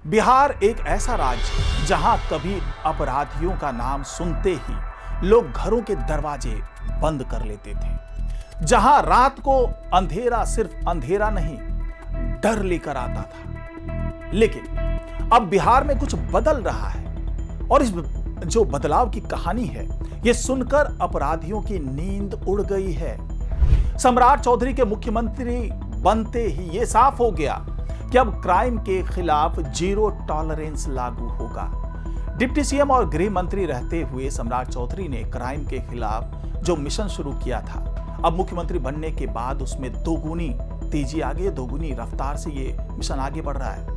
बिहार एक ऐसा राज्य जहां कभी अपराधियों का नाम सुनते ही लोग घरों के दरवाजे बंद कर लेते थे, जहां रात को अंधेरा सिर्फ अंधेरा नहीं, डर लेकर आता था। लेकिन अब बिहार में कुछ बदल रहा है और इस जो बदलाव की कहानी है, यह सुनकर अपराधियों की नींद उड़ गई है। सम्राट चौधरी के मुख्यमंत्री बनते ही यह साफ हो गया कि अब क्राइम के खिलाफ जीरो टॉलरेंस लागू होगा। डिप्टी सीएम और गृह मंत्री रहते हुए सम्राट चौधरी ने क्राइम के खिलाफ जो मिशन शुरू किया था, अब मुख्यमंत्री बनने के बाद उसमें दोगुनी तेजी आ गई, दोगुनी रफ्तार से ये मिशन आगे बढ़ रहा है।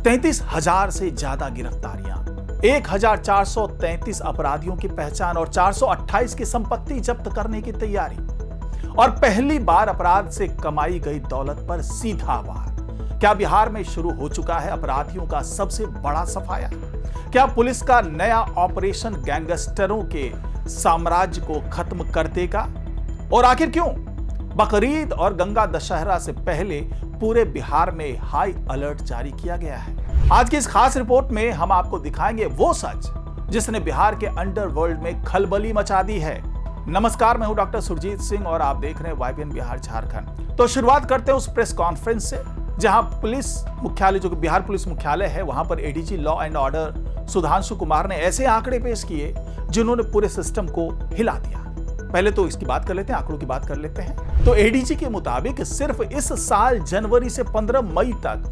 33,000 से ज्यादा गिरफ्तारियां, 1,433 अपराधियों की पहचान और 428 की संपत्ति जब्त करने की तैयारी, और पहली बार अपराध से कमाई गई दौलत पर सीधा वार। क्या बिहार में शुरू हो चुका है अपराधियों का सबसे बड़ा सफाया? क्या पुलिस का नया ऑपरेशन गैंगस्टरों के साम्राज्य को खत्म कर देगा? और आखिर क्यों बकरीद और गंगा दशहरा से पहले पूरे बिहार में हाई अलर्ट जारी किया गया है? आज की इस खास रिपोर्ट में हम आपको दिखाएंगे वो सच जिसने बिहार के अंडरवर्ल्ड में खलबली मचा दी है। नमस्कार, मैं हूं डॉक्टर सुरजीत सिंह और आप देख रहे हैं YBN बिहार झारखंड। तो शुरुआत करते हैं उस प्रेस कॉन्फ्रेंस से जहां पुलिस मुख्यालय, जो कि बिहार पुलिस मुख्यालय है, वहां पर ADG law and order Sudhanshu Kumar ने ऐसे आंकड़े पेश किए जिन्होंने पूरे सिस्टम को हिला दिया। पहले तो इसकी बात कर लेते हैं, आंकड़ों की बात कर लेते हैं। तो एडीजी के मुताबिक सिर्फ इस साल जनवरी से 15 मई तक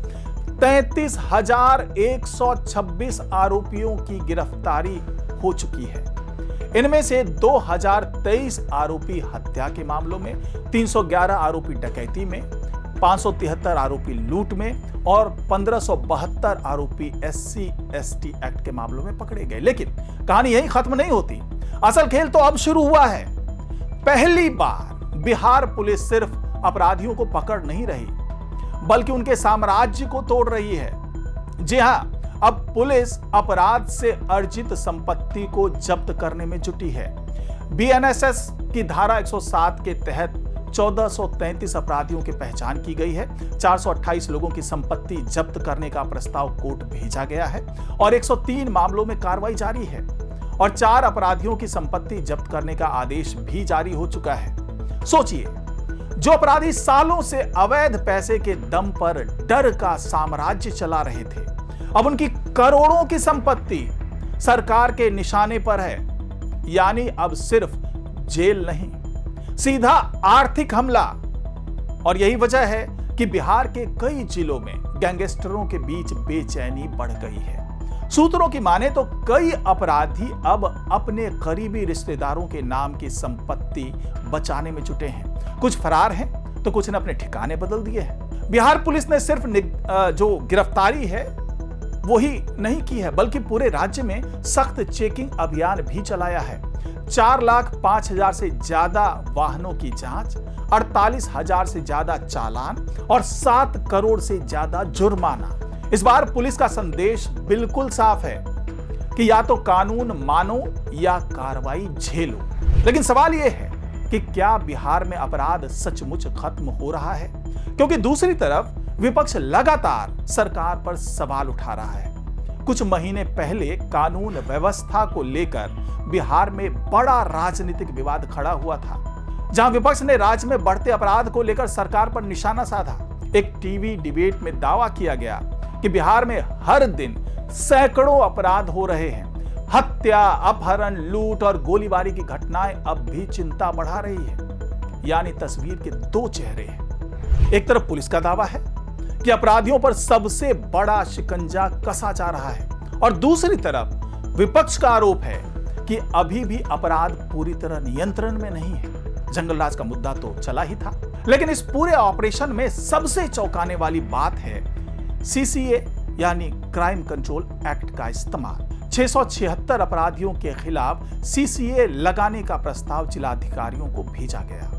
33,126 आरोपियों की गिरफ्तारी हो चुकी है। इनमें से 2023 आरोपी हत्या के मामलों में, 311 आरोपी डकैती में, 573 आरोपी लूट में और 1572 आरोपी SC/ST एक्ट के मामलों में पकड़े गए। लेकिन कहानी यही खत्म नहीं होती, असल खेल तो अब शुरू हुआ है। पहली बार बिहार पुलिस सिर्फ अपराधियों को पकड़ नहीं रही, बल्कि उनके साम्राज्य को तोड़ रही है। जी हां, अब पुलिस अपराध से अर्जित संपत्ति को जब्त करने में जुटी है। BNSS की धारा 107 के तहत 1433 अपराधियों की पहचान की गई है, 428 लोगों की संपत्ति जब्त करने का प्रस्ताव कोर्ट भेजा गया है और 103 मामलों में कार्रवाई जारी है और 4 अपराधियों की संपत्ति जब्त करने का आदेश भी जारी हो चुका है। सोचिए, जो अपराधी सालों से अवैध पैसे के दम पर डर का साम्राज्य चला रहे थे, अब उनकी करोड़ों की संपत्ति सरकार के निशाने पर है। यानी अब सिर्फ जेल नहीं, सीधा आर्थिक हमला। और यही वजह है कि बिहार के कई जिलों में गैंगस्टरों के बीच बेचैनी बढ़ गई है। सूत्रों की माने तो कई अपराधी अब अपने करीबी रिश्तेदारों के नाम की संपत्ति बचाने में जुटे हैं। कुछ फरार हैं तो कुछ ने अपने ठिकाने बदल दिए हैं। बिहार पुलिस ने सिर्फ जो गिरफ्तारी है वही नहीं की है, बल्कि पूरे राज्य में सख्त चेकिंग अभियान भी चलाया है। 4,05,000 से ज्यादा वाहनों की जांच, 48,000 से ज्यादा चालान और 7 करोड़ से ज्यादा जुर्माना। इस बार पुलिस का संदेश बिल्कुल साफ है कि या तो कानून मानो या कार्रवाई झेलो। लेकिन सवाल यह है कि क्या बिहार में अपराध सचमुच खत्म हो रहा है? क्योंकि दूसरी तरफ विपक्ष लगातार सरकार पर सवाल उठा रहा है। कुछ महीने पहले कानून व्यवस्था को लेकर बिहार में बड़ा राजनीतिक विवाद खड़ा हुआ था, जहां विपक्ष ने राज्य में बढ़ते अपराध को लेकर सरकार पर निशाना साधा। एक टीवी डिबेट में दावा किया गया कि बिहार में हर दिन सैकड़ों अपराध हो रहे हैं। हत्या, अपहरण, लूट और गोलीबारी की घटनाएं अब भी चिंता बढ़ा रही है। यानी तस्वीर के दो चेहरे हैं। एक तरफ पुलिस का दावा है कि अपराधियों पर सबसे बड़ा शिकंजा कसा जा रहा है, और दूसरी तरफ विपक्ष का आरोप है कि अभी भी अपराध पूरी तरह नियंत्रण में नहीं है। जंगलराज का मुद्दा तो चला ही था, लेकिन इस पूरे ऑपरेशन में सबसे चौंकाने वाली बात है CCA यानी क्राइम कंट्रोल एक्ट का इस्तेमाल। 676 अपराधियों के खिलाफ CCA लगाने का प्रस्ताव जिलाधिकारियों को भेजा गया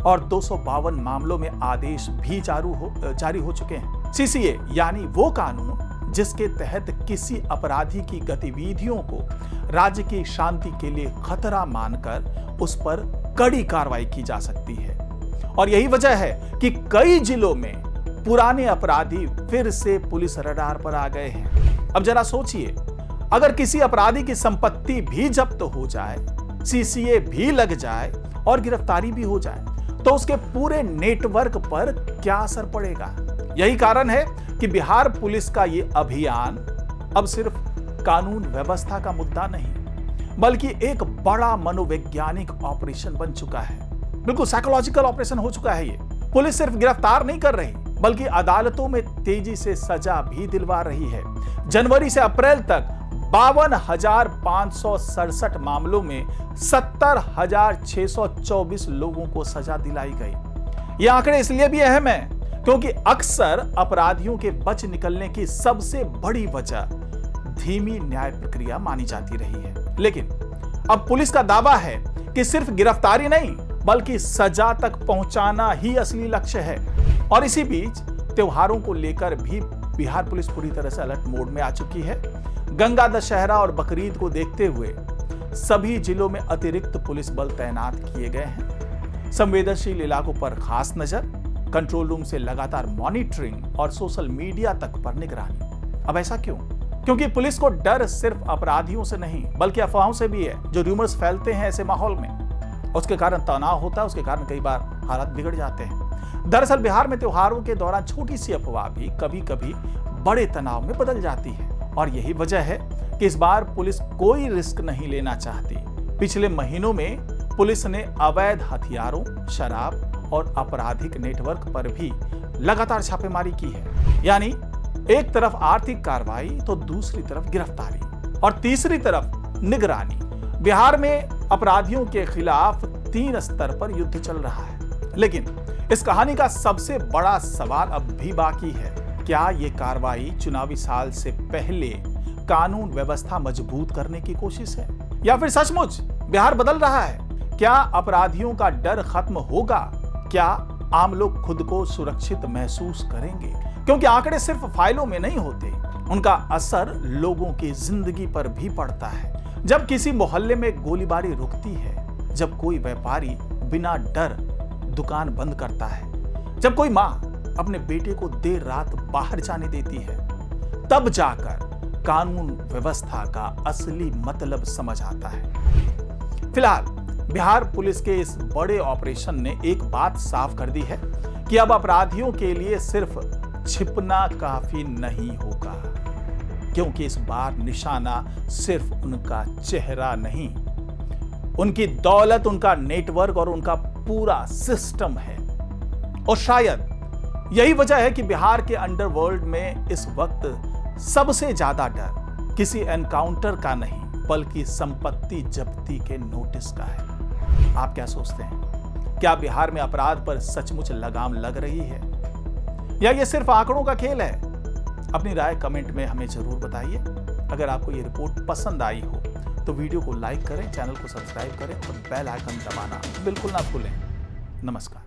और 252 मामलों में आदेश भी जारी हो चुके हैं। CCA यानी वो कानून जिसके तहत किसी अपराधी की गतिविधियों को राज्य की शांति के लिए खतरा मानकर उस पर कड़ी कार्रवाई की जा सकती है। और यही वजह है कि कई जिलों में पुराने अपराधी फिर से पुलिस रडार पर आ गए हैं। अब जरा सोचिए, अगर किसी अपराधी की संपत्ति भी जब्त हो जाए, सीसीए भी लग जाए और गिरफ्तारी भी हो जाए, तो उसके पूरे नेटवर्क पर क्या असर पड़ेगा। यही कारण है कि बिहार पुलिस का यह अभियान अब सिर्फ कानून व्यवस्था का मुद्दा नहीं, बल्कि एक बड़ा मनोवैज्ञानिक ऑपरेशन बन चुका है। बिल्कुल साइकोलॉजिकल ऑपरेशन हो चुका है ये। पुलिस सिर्फ गिरफ्तार नहीं कर रही, बल्कि अदालतों में तेजी से सजा भी दिलवा रही है। जनवरी से अप्रैल तक 52,567 मामलों में 70,624 लोगों को सजा दिलाई गई। ये आंकड़े इसलिए भी अहम है क्योंकि अक्सर अपराधियों के बच निकलने की सबसे बड़ी वजह धीमी न्याय प्रक्रिया मानी जाती रही है। लेकिन अब पुलिस का दावा है कि सिर्फ गिरफ्तारी नहीं, बल्कि सजा तक पहुंचाना ही असली लक्ष्य है। और इसी बीच त्योहारों को लेकर भी बिहार पुलिस पूरी तरह से अलर्ट मोड में आ चुकी है। गंगा दशहरा और बकरीद को देखते हुए सभी जिलों में अतिरिक्त पुलिस बल तैनात किए गए हैं। संवेदनशील इलाकों पर खास नजर, कंट्रोल रूम से लगातार मॉनिटरिंग और सोशल मीडिया तक पर निगरानी। अब ऐसा क्यों? क्योंकि पुलिस को डर सिर्फ अपराधियों से नहीं, बल्कि अफवाहों से भी है, जो रूमर्स फैलते हैं ऐसे माहौल में। उसके कारण तनाव होता है, उसके कारण कई बार हालात बिगड़ जाते हैं। दरअसल बिहार में त्योहारों के दौरान छोटी सी अफवाह भी कभी कभी बड़े तनाव में बदल जाती है। और यही वजह है कि इस बार पुलिस कोई रिस्क नहीं लेना चाहती। पिछले महीनों में पुलिस ने अवैध हथियारों, शराब और आपराधिक नेटवर्क पर भी लगातार छापेमारी की है। यानी एक तरफ आर्थिक कार्रवाई तो दूसरी तरफ गिरफ्तारी और तीसरी तरफ निगरानी। बिहार में अपराधियों के खिलाफ 3 स्तर पर युद्ध चल रहा है। लेकिन इस कहानी का सबसे बड़ा सवाल अब भी बाकी है। क्या ये कार्रवाई चुनावी साल से पहले कानून व्यवस्था मजबूत करने की कोशिश है, या फिर सचमुच बिहार बदल रहा है? क्या अपराधियों का डर खत्म होगा? क्या आम लोग खुद को सुरक्षित महसूस करेंगे? क्योंकि आंकड़े सिर्फ फाइलों में नहीं होते, उनका असर लोगों की जिंदगी पर भी पड़ता है। जब किसी मोहल्ले में गोलीबारी रुकती है, जब कोई व्यापारी बिना डर दुकान बंद करता है, जब कोई मां अपने बेटे को देर रात बाहर जाने देती है, तब जाकर कानून व्यवस्था का असली मतलब समझ आता है। फिलहाल बिहार पुलिस के इस बड़े ऑपरेशन ने एक बात साफ कर दी है कि अब अपराधियों के लिए सिर्फ छिपना काफी नहीं होगा, क्योंकि इस बार निशाना सिर्फ उनका चेहरा नहीं, उनकी दौलत, उनका नेटवर्क और उनका पूरा सिस्टम है। और शायद यही वजह है कि बिहार के अंडरवर्ल्ड में इस वक्त सबसे ज्यादा डर किसी एनकाउंटर का नहीं, बल्कि संपत्ति जब्ती के नोटिस का है। आप क्या सोचते हैं? क्या बिहार में अपराध पर सचमुच लगाम लग रही है, या ये सिर्फ आंकड़ों का खेल है? अपनी राय कमेंट में हमें जरूर बताइए। अगर आपको ये रिपोर्ट पसंद आई हो तो वीडियो को लाइक करें, चैनल को सब्सक्राइब करें और बेल आइकन दबाना बिल्कुल ना भूलें। नमस्कार।